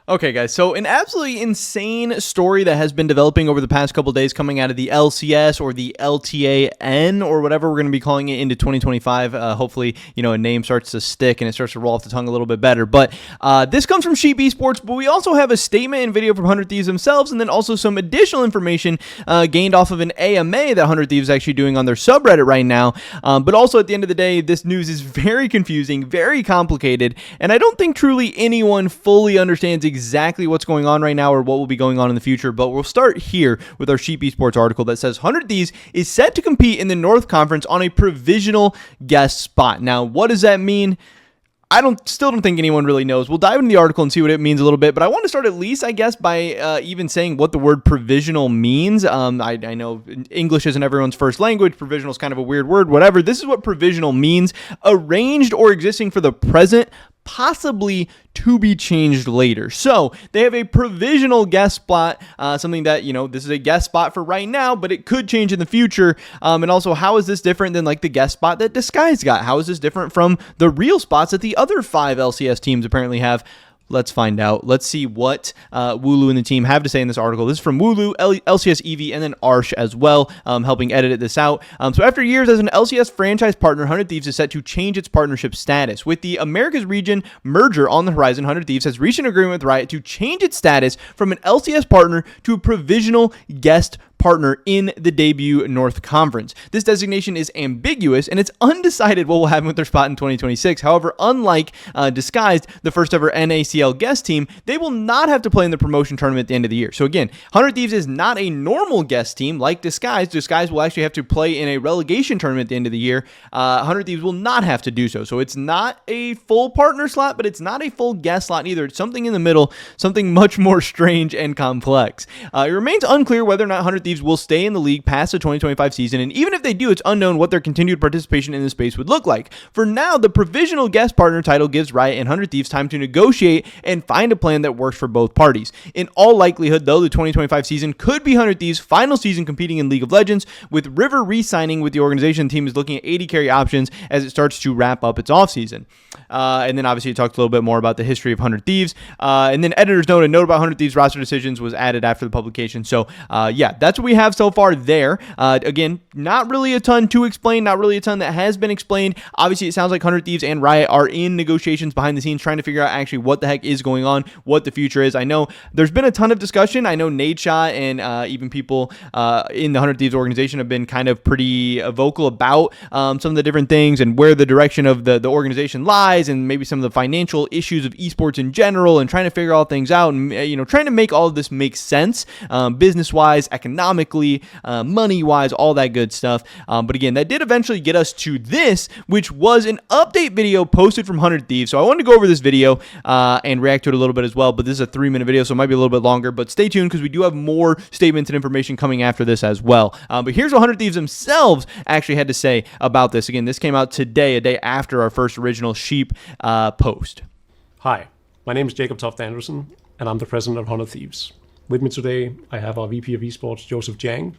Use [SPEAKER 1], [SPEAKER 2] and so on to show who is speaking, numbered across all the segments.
[SPEAKER 1] Okay, guys, so an absolutely insane story that has been developing over the past couple days coming out of the LCS or the LTAN or whatever we're going to be calling it into 2025. Hopefully, a name starts to stick and it starts to roll off the tongue a little bit better. But this comes from Sheep Esports, but we also have a statement and video from 100 Thieves themselves, and then also some additional information gained off of an AMA that 100 Thieves is actually doing on their subreddit right now. But also at the end of the day, this news is very confusing, very complicated, and I don't think truly anyone fully understands exactly what's going on right now or what will be going on in the future, but we'll start here with our Sheep Esports article that says 100 Thieves is set to compete in the North Conference on a provisional guest spot. Now, what does that mean? I still don't think anyone really knows. We'll dive into the article and see what it means a little bit, but I want to start at least, I guess, by even saying what the word provisional means. I know English isn't everyone's first language. Provisional is kind of a weird word, whatever. This is what provisional means. Arranged or existing for the present, possibly to be changed later. So they have a provisional guest spot, something that, this is a guest spot for right now, but it could change in the future. And also, how is this different than like the guest spot that Disguise got? How is this different from the real spots that the other 5 LCS teams apparently have? Let's find out. Let's see what Wooloo and the team have to say in this article. This is from Wooloo, LCS EV, and then Arsh as well, helping edit this out. So after years as an LCS franchise partner, 100 Thieves is set to change its partnership status. With the Americas region merger on the horizon, 100 Thieves has reached an agreement with Riot to change its status from an LCS partner to a provisional guest partner in the debut North Conference. This designation is ambiguous, and it's undecided what will happen with their spot in 2026. However, unlike Disguised, the first ever NACL guest team, they will not have to play in the promotion tournament at the end of the year. So again, 100 Thieves is not a normal guest team like Disguised. Disguised will actually have to play in a relegation tournament at the end of the year. 100 Thieves will not have to do so. So it's not a full partner slot, but it's not a full guest slot either. It's something in the middle, something much more strange and complex. It remains unclear whether or not 100 Thieves will stay in the league past the 2025 season, and even if they do, it's unknown what their continued participation in the space would look like. For now, the provisional guest partner title gives Riot and 100 Thieves time to negotiate and find a plan that works for both parties. In all likelihood, though, the 2025 season could be 100 Thieves' final season competing in League of Legends, with River re-signing with the organization. The team is looking at 80 carry options as it starts to wrap up its offseason. And then obviously it talks a little bit more about the history of 100 Thieves. And then editor's note, a note about 100 Thieves roster decisions was added after the publication. So yeah, that's what we have so far there. Again, not really a ton to explain, not really a ton that has been explained. Obviously, it sounds like 100 Thieves and Riot are in negotiations behind the scenes trying to figure out actually what the heck is going on, what the future is. I know there's been a ton of discussion. I know Nadeshot and even people in the 100 Thieves organization have been kind of pretty vocal about some of the different things and where the direction of the organization lies, and maybe some of the financial issues of esports in general, and trying to figure all things out, and trying to make all of this make sense business-wise, economically, money-wise, all that good stuff. But again, that did eventually get us to this, which was an update video posted from 100 Thieves. So I wanted to go over this video and react to it a little bit as well, but this is a 3-minute video, so it might be a little bit longer, but stay tuned because we do have more statements and information coming after this as well. But here's what 100 Thieves themselves actually had to say about this. Again, this came out today, a day after our first original Sheep post.
[SPEAKER 2] Hi, my name is Jacob Toft Anderson, and I'm the president of 100 Thieves. With me today, I have our VP of Esports, Joseph Jang,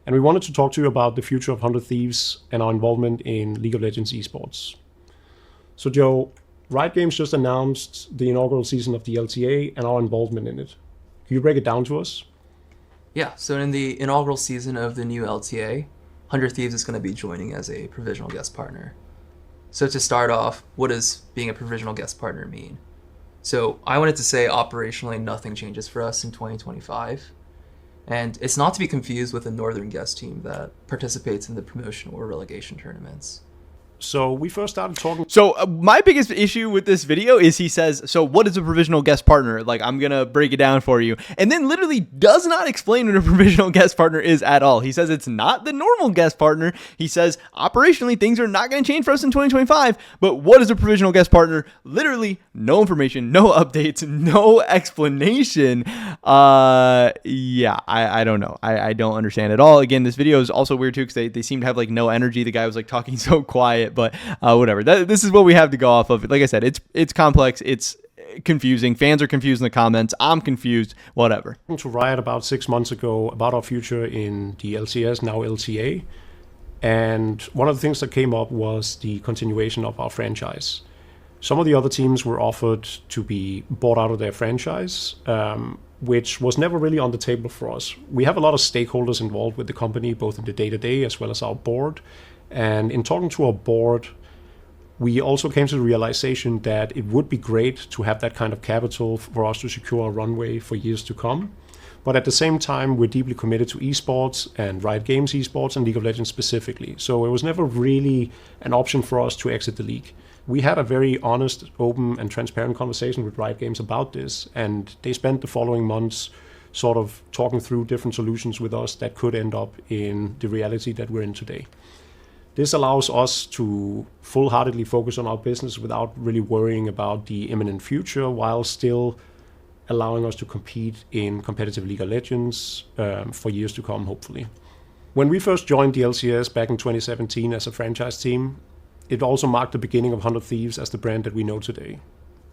[SPEAKER 2] and we wanted to talk to you about the future of 100 Thieves and our involvement in League of Legends esports. So Joe, Riot Games just announced the inaugural season of the LTA and our involvement in it. Can you break it down to us?
[SPEAKER 3] Yeah, so in the inaugural season of the new LTA, 100 Thieves is going to be joining as a provisional guest partner. So to start off, what does being a provisional guest partner mean? So I wanted to say operationally nothing changes for us in 2025. And it's not to be confused with a Northern guest team that participates in the promotion or relegation tournaments.
[SPEAKER 2] So we first started talking.
[SPEAKER 1] So my biggest issue with this video is he says, so what is a provisional guest partner? Like, I'm going to break it down for you. And then literally does not explain what a provisional guest partner is at all. He says it's not the normal guest partner. He says operationally things are not going to change for us in 2025. But what is a provisional guest partner? Literally no information, no updates, no explanation. Yeah, I don't know. I don't understand at all. Again, this video is also weird too because they seem to have like no energy. The guy was like talking so quiet. But whatever. This is what we have to go off of. Like I said, it's complex. It's confusing. Fans are confused in the comments. I'm confused. Whatever.
[SPEAKER 2] To Riot about 6 months ago about our future in the LCS, now LTA. And one of the things that came up was the continuation of our franchise. Some of the other teams were offered to be bought out of their franchise, which was never really on the table for us. We have a lot of stakeholders involved with the company, both in the day-to-day as well as our board. And in talking to our board, we also came to the realization that it would be great to have that kind of capital for us to secure a runway for years to come. But at the same time, we're deeply committed to esports and Riot Games esports and League of Legends specifically. So it was never really an option for us to exit the league. We had a very honest, open, and transparent conversation with Riot Games about this, and they spent the following months sort of talking through different solutions with us that could end up in the reality that we're in today. This allows us to full-heartedly focus on our business without really worrying about the imminent future, while still allowing us to compete in competitive League of Legends for years to come, hopefully. When we first joined the LCS back in 2017 as a franchise team, it also marked the beginning of 100 Thieves as the brand that we know today.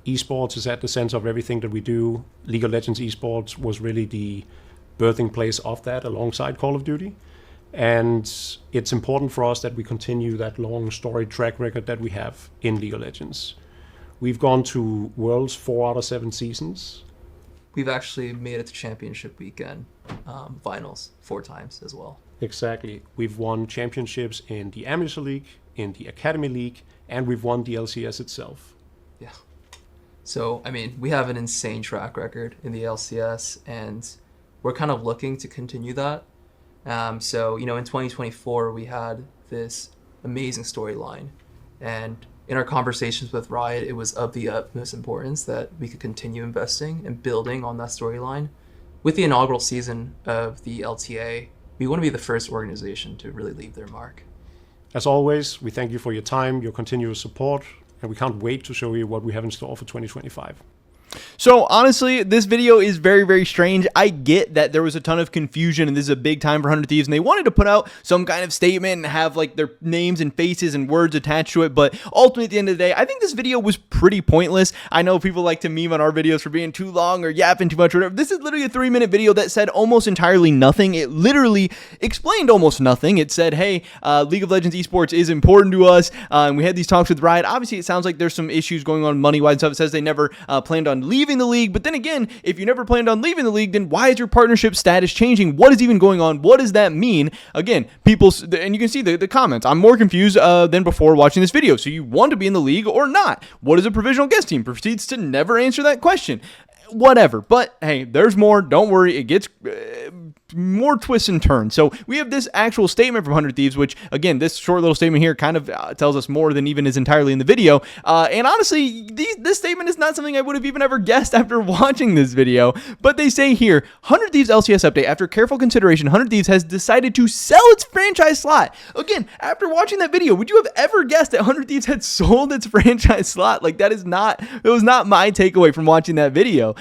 [SPEAKER 2] Esports is at the center of everything that we do. League of Legends esports was really the birthing place of that alongside Call of Duty. And it's important for us that we continue that long storied track record that we have in League of Legends. We've gone to Worlds 4 out of 7 seasons.
[SPEAKER 3] We've actually made it to championship weekend finals 4 times as well.
[SPEAKER 2] Exactly. We've won championships in the Amateur League, in the Academy League, and we've won the LCS itself.
[SPEAKER 3] Yeah. So, I mean, we have an insane track record in the LCS, and we're kind of looking to continue that. So, in 2024, we had this amazing storyline, and in our conversations with Riot, it was of the utmost importance that we could continue investing and building on that storyline. With the inaugural season of the LTA, we want to be the first organization to really leave their mark.
[SPEAKER 2] As always, we thank you for your time, your continuous support, and we can't wait to show you what we have in store for 2025.
[SPEAKER 1] So honestly, this video is very, very strange. I get that there was a ton of confusion and this is a big time for 100 Thieves and they wanted to put out some kind of statement and have like their names and faces and words attached to it. But ultimately at the end of the day, I think this video was pretty pointless. I know people like to meme on our videos for being too long or yapping too much or whatever. This is literally a 3-minute video that said almost entirely nothing. It literally explained almost nothing. It said, hey, League of Legends esports is important to us. And we had these talks with Riot. Obviously, it sounds like there's some issues going on money-wise and stuff. It says they never planned on leaving the league, but then again, if you never planned on leaving the league, then why is your partnership status changing? What is even going on? What does that mean? Again, people, and you can see the comments. I'm more confused than before watching this video. So you want to be in the league or not? What is a provisional guest team? Proceeds to never answer that question. Whatever, but hey, there's more. Don't worry, it gets more twists and turns. So we have this actual statement from 100 Thieves, which again, this short little statement here kind of tells us more than even is entirely in the video. And honestly, this statement is not something I would have even ever guessed after watching this video. But they say here, 100 Thieves LCS update. After careful consideration, 100 Thieves has decided to sell its franchise slot. Again, after watching that video, would you have ever guessed that 100 Thieves had sold its franchise slot? Like that was not my takeaway from watching that video.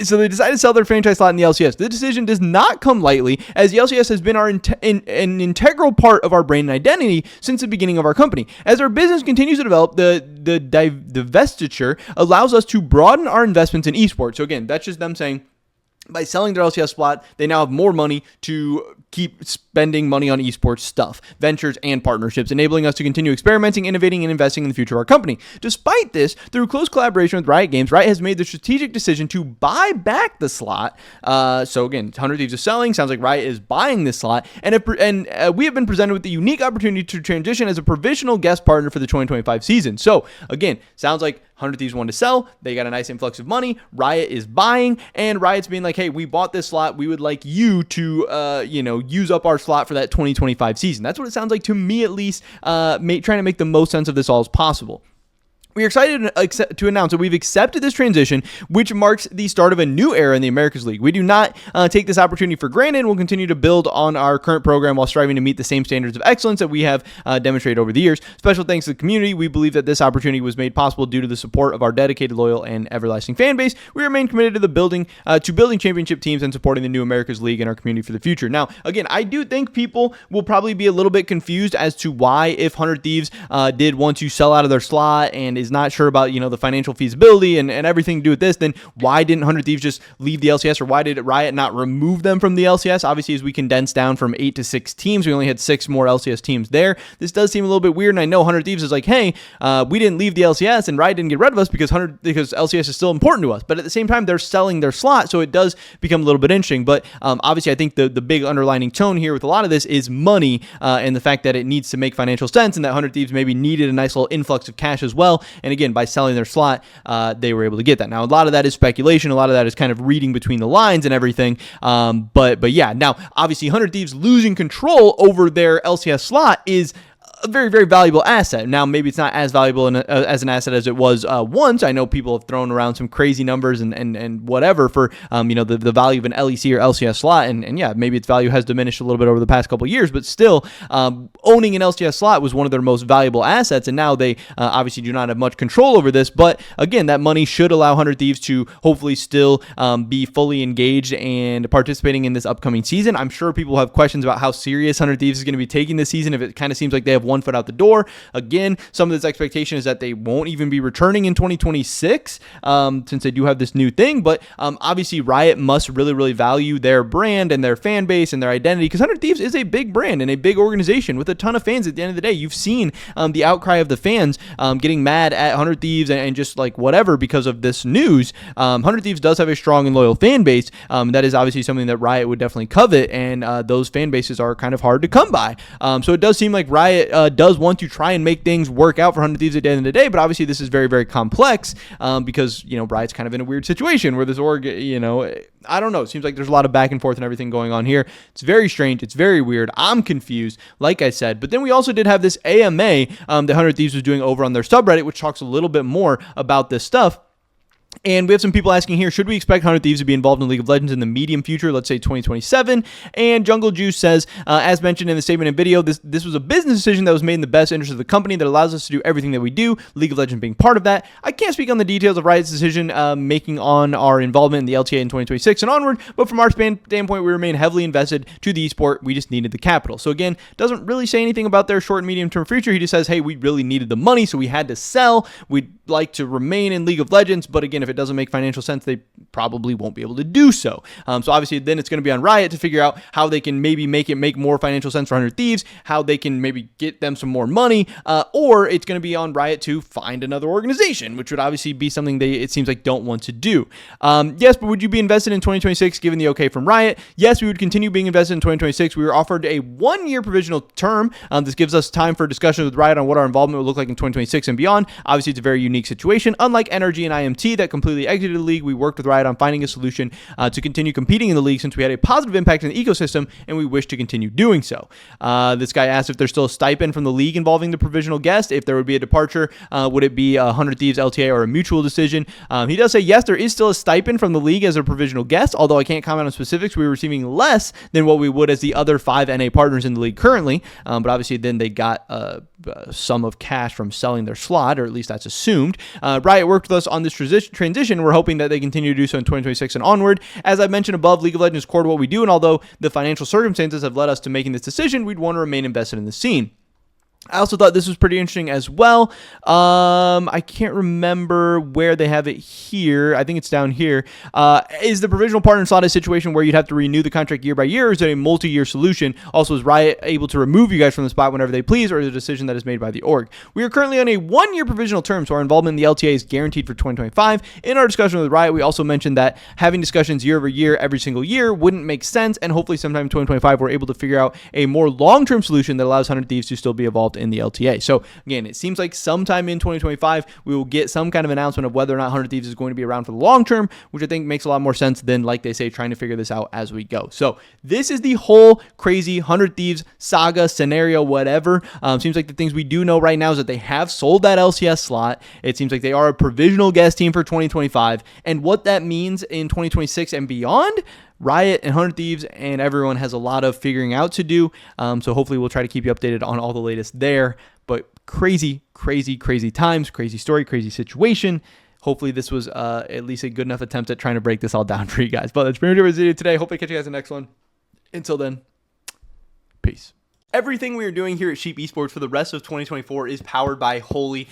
[SPEAKER 1] So they decided to sell their franchise slot in the LCS. The decision does not come lightly, as the LCS has been an integral part of our brand and identity since the beginning of our company. As our business continues to develop, the divestiture allows us to broaden our investments in esports. So again, that's just them saying, by selling their LCS slot, they now have more money to keep spending money on esports stuff, ventures, and partnerships, enabling us to continue experimenting, innovating, and investing in the future of our company. Despite this, through close collaboration with Riot Games, Riot has made the strategic decision to buy back the slot. So again, 100 Thieves is selling. Sounds like Riot is buying this slot. And we have been presented with the unique opportunity to transition as a provisional guest partner for the 2025 season. So again, sounds like 100 Thieves wanted to sell. They got a nice influx of money. Riot is buying, and Riot's being like, hey, we bought this slot. We would like you to, use up our slot for that 2025 season. That's what it sounds like to me, at least, trying to make the most sense of this all as possible. We are excited to announce that we've accepted this transition, which marks the start of a new era in the Americas League. We do not take this opportunity for granted and will continue to build on our current program while striving to meet the same standards of excellence that we have demonstrated over the years. Special thanks to the community. We believe that this opportunity was made possible due to the support of our dedicated, loyal, and everlasting fan base. We remain committed to building championship teams and supporting the new Americas League and our community for the future. Now, again, I do think people will probably be a little bit confused as to why, if 100 Thieves did want to sell out of their slot and is not sure about, the financial feasibility and everything to do with this, then why didn't 100 Thieves just leave the LCS, or why did Riot not remove them from the LCS? Obviously, as we condensed down from 8 to 6 teams, we only had 6 more LCS teams there. This does seem a little bit weird, and I know 100 Thieves is like, hey, we didn't leave the LCS and Riot didn't get rid of us because LCS is still important to us. But at the same time, they're selling their slot, so it does become a little bit interesting. But obviously, I think the big underlining tone here with a lot of this is money, and the fact that it needs to make financial sense, and that 100 Thieves maybe needed a nice little influx of cash as well. And again, by selling their slot, they were able to get that. Now, a lot of that is speculation. A lot of that is kind of reading between the lines and everything. But yeah, now obviously 100 Thieves losing control over their LCS slot is a very, very valuable asset. Now, maybe it's not as valuable as an asset as it was once. I know people have thrown around some crazy numbers and whatever for the value of an LEC or LCS slot, and yeah, maybe its value has diminished a little bit over the past couple of years, but still, owning an LCS slot was one of their most valuable assets, and now they obviously do not have much control over this. But again, that money should allow 100 Thieves to hopefully still be fully engaged and participating in this upcoming season. I'm sure people have questions about how serious 100 Thieves is going to be taking this season if it kind of seems like they have one foot out the door. Again, some of this expectation is that they won't even be returning in 2026 since they do have this new thing. But obviously, Riot must really, really value their brand and their fan base and their identity, because 100 Thieves is a big brand and a big organization with a ton of fans. At the end of the day, you've seen the outcry of the fans getting mad at 100 Thieves and just like whatever because of this news. 100 Thieves does have a strong and loyal fan base. That is obviously something that Riot would definitely covet, and those fan bases are kind of hard to come by. So it does seem like Riot does want to try and make things work out for 100 Thieves at the end of the day, but obviously this is very, very complex because, Riot's kind of in a weird situation where this org, I don't know. It seems like there's a lot of back and forth and everything going on here. It's very strange. It's very weird. I'm confused, like I said. But then we also did have this AMA that 100 Thieves was doing over on their subreddit, which talks a little bit more about this stuff. And we have some people asking here, should we expect 100 Thieves to be involved in League of Legends in the medium future, let's say 2027? And Jungle Juice says, as mentioned in the statement and video, this was a business decision that was made in the best interest of the company that allows us to do everything that we do, League of Legends being part of that. I can't speak on the details of Riot's decision making on our involvement in the LTA in 2026 and onward, but from our standpoint, we remain heavily invested to the esport. We just needed the capital. So again, doesn't really say anything about their short and medium term future. He just says, hey, we really needed the money, so we had to sell. We'd like to remain in League of Legends, but again, if it doesn't make financial sense, they probably won't be able to do so. So obviously then it's going to be on Riot to figure out how they can maybe make more financial sense for 100 Thieves, how they can maybe get them some more money, or it's going to be on Riot to find another organization, which would obviously be something it seems like don't want to do. Yes, but would you be invested in 2026 given the okay from Riot? Yes, we would continue being invested in 2026. We were offered a 1-year provisional term. This gives us time for discussions with Riot on what our involvement will look like in 2026 and beyond. Obviously, it's a very unique situation. Unlike NRG and IMT that completely exited the league, we worked with Riot on finding a solution to continue competing in the league since we had a positive impact in the ecosystem and we wish to continue doing so. This guy asked if there's still a stipend from the league involving the provisional guest. If there would be a departure, would it be a 100 Thieves LTA or a mutual decision? He does say yes, there is still a stipend from the league as a provisional guest, although I can't comment on specifics. We were receiving less than what we would as the other 5 NA partners in the league currently, but obviously then they got a sum of cash from selling their slot, or at least that's assumed. Riot worked with us on this transition. We're hoping that they continue to do so in 2026 and onward. As I mentioned above, League of Legends is core to what we do, and although the financial circumstances have led us to making this decision, we'd want to remain invested in the scene. I also thought this was pretty interesting as well. I can't remember where they have it here. I think it's down here. Is the provisional partner slot a situation where you'd have to renew the contract year by year, or is it a multi-year solution? Also, is Riot able to remove you guys from the spot whenever they please, or is it a decision that is made by the org? We are currently on a 1-year provisional term, so our involvement in the LTA is guaranteed for 2025. In our discussion with Riot, we also mentioned that having discussions year over year, every single year, wouldn't make sense, and hopefully sometime in 2025, we're able to figure out a more long-term solution that allows 100 Thieves to still be involved in the LTA. So again, it seems like sometime in 2025 we will get some kind of announcement of whether or not 100 Thieves is going to be around for the long term, which I think makes a lot more sense than, like they say, trying to figure this out as we go. So this is the whole crazy 100 Thieves saga scenario, whatever. Seems like the things we do know right now is that they have sold that LCS slot. It seems like they are a provisional guest team for 2025, and what that means in 2026 and beyond, Riot and 100 Thieves and everyone has a lot of figuring out to do. So hopefully we'll try to keep you updated on all the latest there. But crazy, crazy, crazy times, crazy story, crazy situation. Hopefully this was at least a good enough attempt at trying to break this all down for you guys. But that's pretty much it for the video today. Hope I catch you guys in the next one. Until then, peace. Everything we are doing here at Sheep Esports for the rest of 2024 is powered by Holy.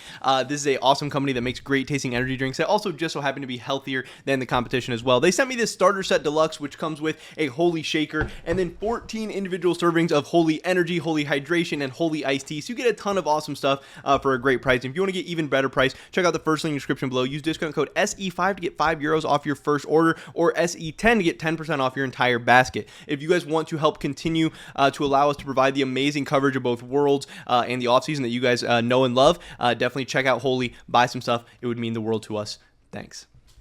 [SPEAKER 1] This is an awesome company that makes great tasting energy drinks that also just so happen to be healthier than the competition as well. They sent me this starter set deluxe, which comes with a Holy shaker and then 14 individual servings of Holy Energy, Holy Hydration, and Holy Iced Tea. So you get a ton of awesome stuff for a great price. And if you want to get even better price, check out the first link in the description below. Use discount code SE5 to get €5 off your first order, or SE10 to get 10% off your entire basket. If you guys want to help continue to allow us to provide the amazing coverage of both Worlds and the offseason that you guys know and love, definitely check out Holy, buy some stuff. It would mean the world to us. Thanks.